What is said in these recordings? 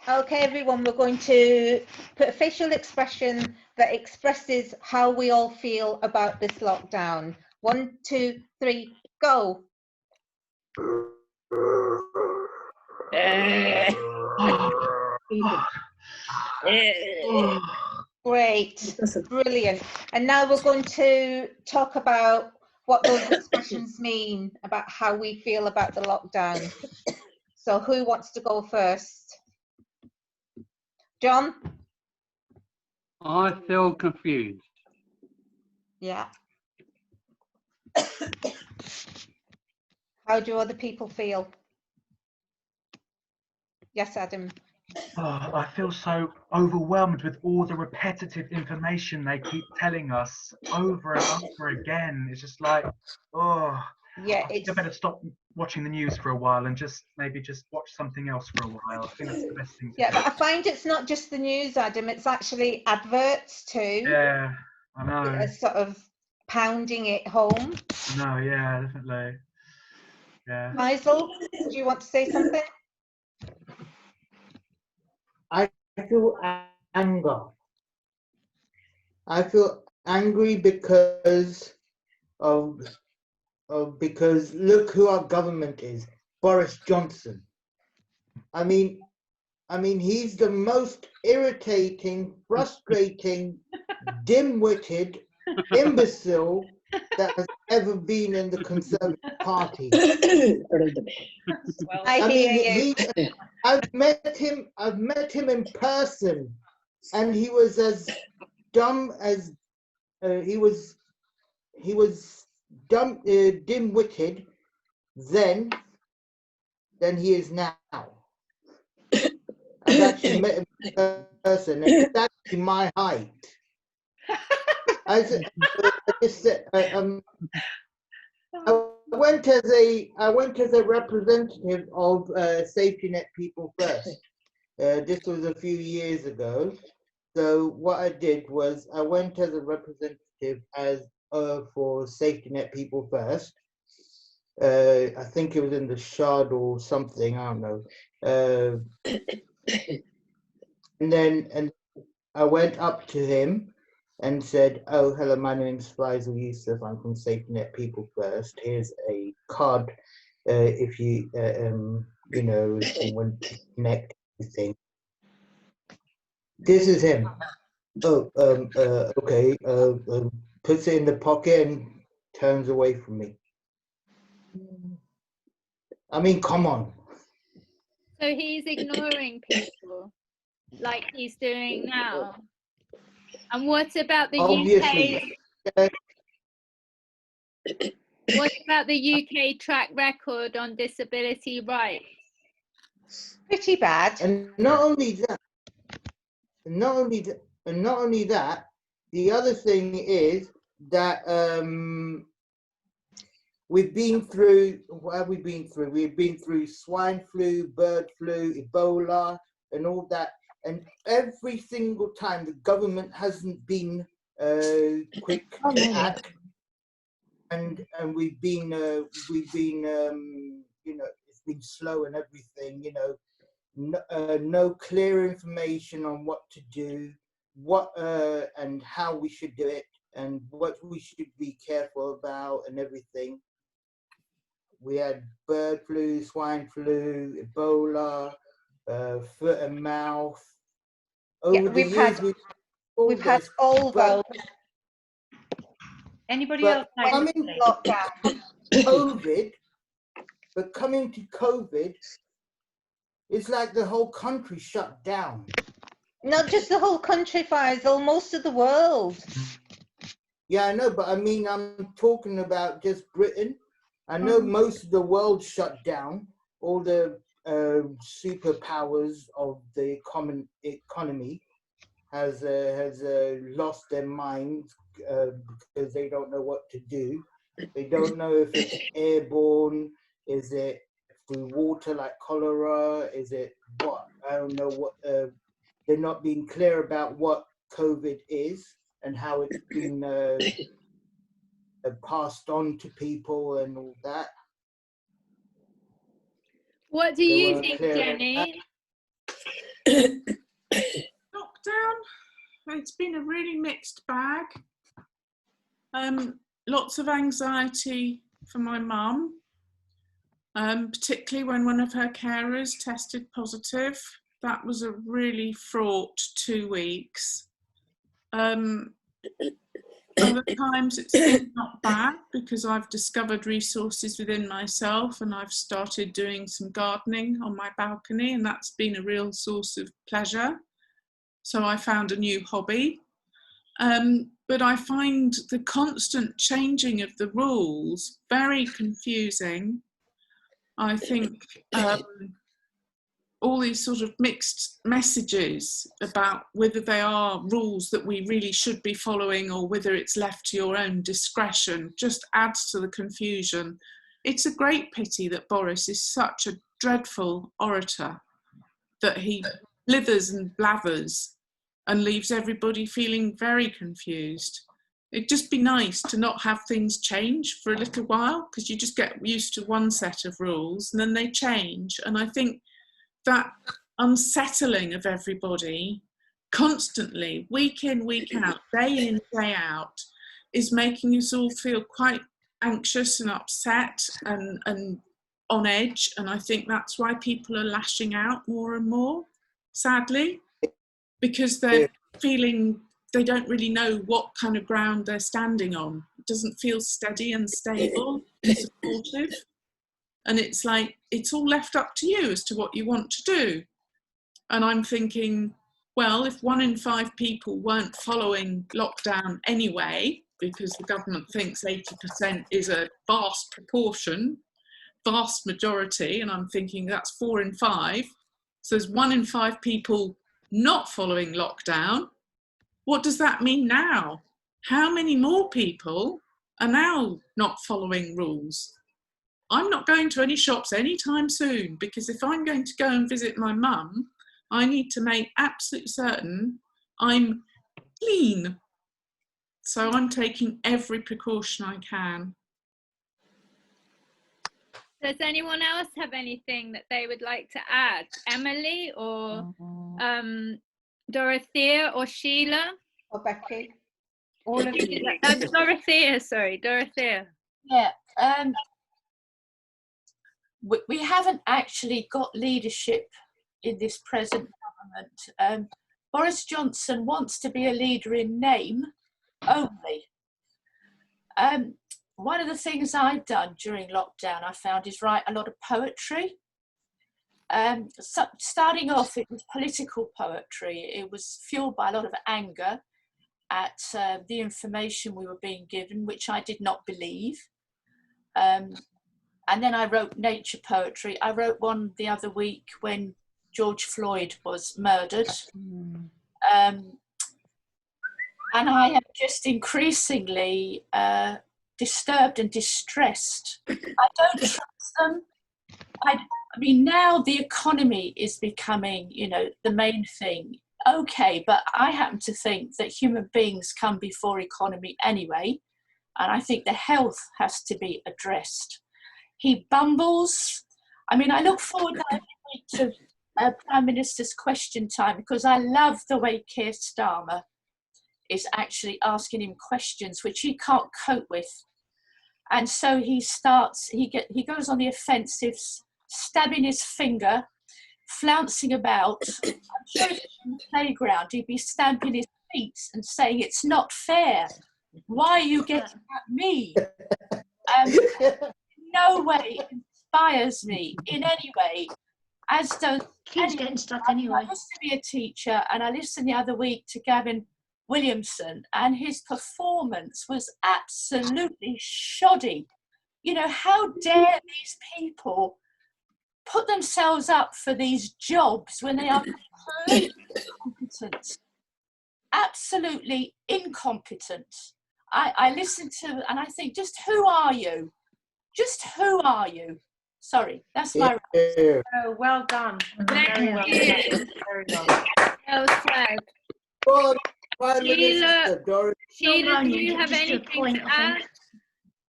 Okay, everyone, we're going to put a facial expression that expresses how we all feel about this lockdown. 1, 2, 3, go. Great, brilliant. And now we're going to talk about what those expressions mean, about how we feel about the lockdown. So who wants to go first? John? I feel confused. Yeah. How do other people feel? Yes, Adam. Oh, I feel so overwhelmed with all the repetitive information they keep telling us over and over again. It's just like, oh, Yeah, I think I better stop watching the news for a while and maybe just watch something else for a while. I think that's the best thing to yeah, do. but I find it's not just the news, Adam, it's actually adverts too. Yeah, I know. Are sort of pounding it home. No, yeah, definitely. Yeah. Faisal, do you want to say something? I feel anger. I feel angry because because look who our government is, Boris Johnson. I mean, he's the most irritating, frustrating, dim-witted imbecile that has ever been in the Conservative Party. I hear you. I've met him in person, and he was as dumb as he was dumb, dim-witted then than he is now. I've actually met him in person, and he's actually my height. I went as a representative of Safety Net People First. This was a few years ago. So what I did was I went as a representative for Safety Net People First. I think it was in the Shard or something, I don't know. And I went up to him and said, "Oh, hello, my name's Faisal Yusuf. I'm from Safety Net People First. Here's a card if you if you want to connect anything." This is him. Oh, okay. Puts it in the pocket and turns away from me. I mean, come on. So he's ignoring people like he's doing now. And what about the Obviously. UK? What about the UK track record on disability rights? Pretty bad. And not only that, the other thing is that we've been through. What have we been through? We've been through swine flu, bird flu, Ebola, and all that. And every single time, the government hasn't been quick to act, and we've been it's been slow and everything. No clear information on what to do, and how we should do it, and what we should be careful about, and everything. We had bird flu, swine flu, Ebola, foot and mouth. Over we've had all those. Anybody else like lockdown? Coming to COVID, it's like the whole country shut down. Not just the whole country, Faisal, most of the world. Yeah, I know, but I mean, I'm talking about just Britain. I know most of the world shut down. All the superpowers of the common economy has lost their minds because they don't know what to do. They don't know if it's airborne. Is it through water like cholera? Is it what? I don't know what. They're not being clear about what COVID is and how it's been passed on to people and all that. What do you think, Jenny? Lockdown, it's been a really mixed bag. Lots of anxiety for my mum, particularly when one of her carers tested positive. That was a really fraught 2 weeks. Other times it's been not bad because I've discovered resources within myself and I've started doing some gardening on my balcony, and that's been a real source of pleasure. So I found a new hobby. But I find the constant changing of the rules very confusing. I think all these sort of mixed messages about whether they are rules that we really should be following or whether it's left to your own discretion just adds to the confusion. It's a great pity that Boris is such a dreadful orator, that he blithers and blathers and leaves everybody feeling very confused. It'd just be nice to not have things change for a little while, because you just get used to one set of rules and then they change. And I think that unsettling of everybody constantly, week in, week out, day in, day out, is making us all feel quite anxious and upset and on edge. And I think that's why people are lashing out more and more, sadly, because they're feeling they don't really know what kind of ground they're standing on. It doesn't feel steady and stable and supportive. And it's like, it's all left up to you as to what you want to do. And I'm thinking, well, if 1 in 5 people weren't following lockdown anyway, because the government thinks 80% is a vast proportion, vast majority, and I'm thinking that's 4 in 5. So there's 1 in 5 people not following lockdown. What does that mean now? How many more people are now not following rules? I'm not going to any shops anytime soon, because if I'm going to go and visit my mum, I need to make absolutely certain I'm clean. So I'm taking every precaution I can. Does anyone else have anything that they would like to add? Emily or Dorothea or Sheila? Or Becky? All of you. Dorothea, sorry, Dorothea. Yeah. We haven't actually got leadership in this present government. Boris Johnson wants to be a leader in name only. One of the things I've done during lockdown, I found, is write a lot of poetry. So starting off, it was political poetry. It was fueled by a lot of anger at the information we were being given, which I did not believe. And then I wrote nature poetry. I wrote one the other week when George Floyd was murdered. And I am just increasingly disturbed and distressed. I don't trust them. I mean, now the economy is becoming, you know, the main thing. Okay, but I happen to think that human beings come before economy anyway. And I think the health has to be addressed. He bumbles. I mean, I look forward to Prime Minister's question time, because I love the way Keir Starmer is actually asking him questions which he can't cope with. And so he goes on the offensive, stabbing his finger, flouncing about. I'm sure if he was in the playground, he'd be stamping his feet and saying, "It's not fair. Why are you getting at me?" No way inspires me in any way, as does Kids getting stuck anyway. I used to be a teacher, and I listened the other week to Gavin Williamson, and his performance was absolutely shoddy. You know, how dare these people put themselves up for these jobs when they are completely incompetent, absolutely incompetent. I listen to, and I think, just who are you? Just who are you? Sorry, that's my. Yeah. Oh, well done. Thank Very well you. done. Very well. Well said. Well, Prime Sheila, Minister, Doris. Sheila, do you Just have a anything point to of add?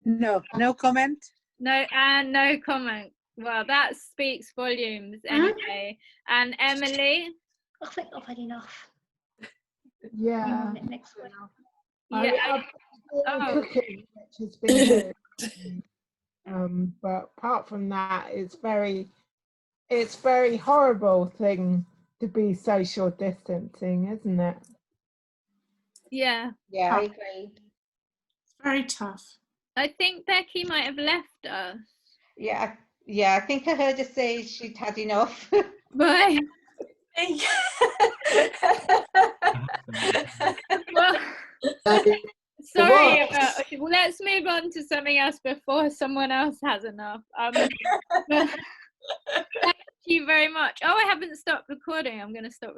No, no comment. No, and no comment. Well, that speaks volumes anyway. And Emily? I think I've had enough. Yeah. Next week. Yeah. I've been cooking, which has been good. But apart from that, it's very horrible thing to be social distancing, isn't it? Yeah. Yeah, I agree. It's very tough. I think Becky might have left us. Yeah, I think I heard her say she'd had enough. Right. Well, sorry. Well, let's move on to something else before someone else has enough. Thank you very much. Oh, I haven't stopped recording. I'm going to stop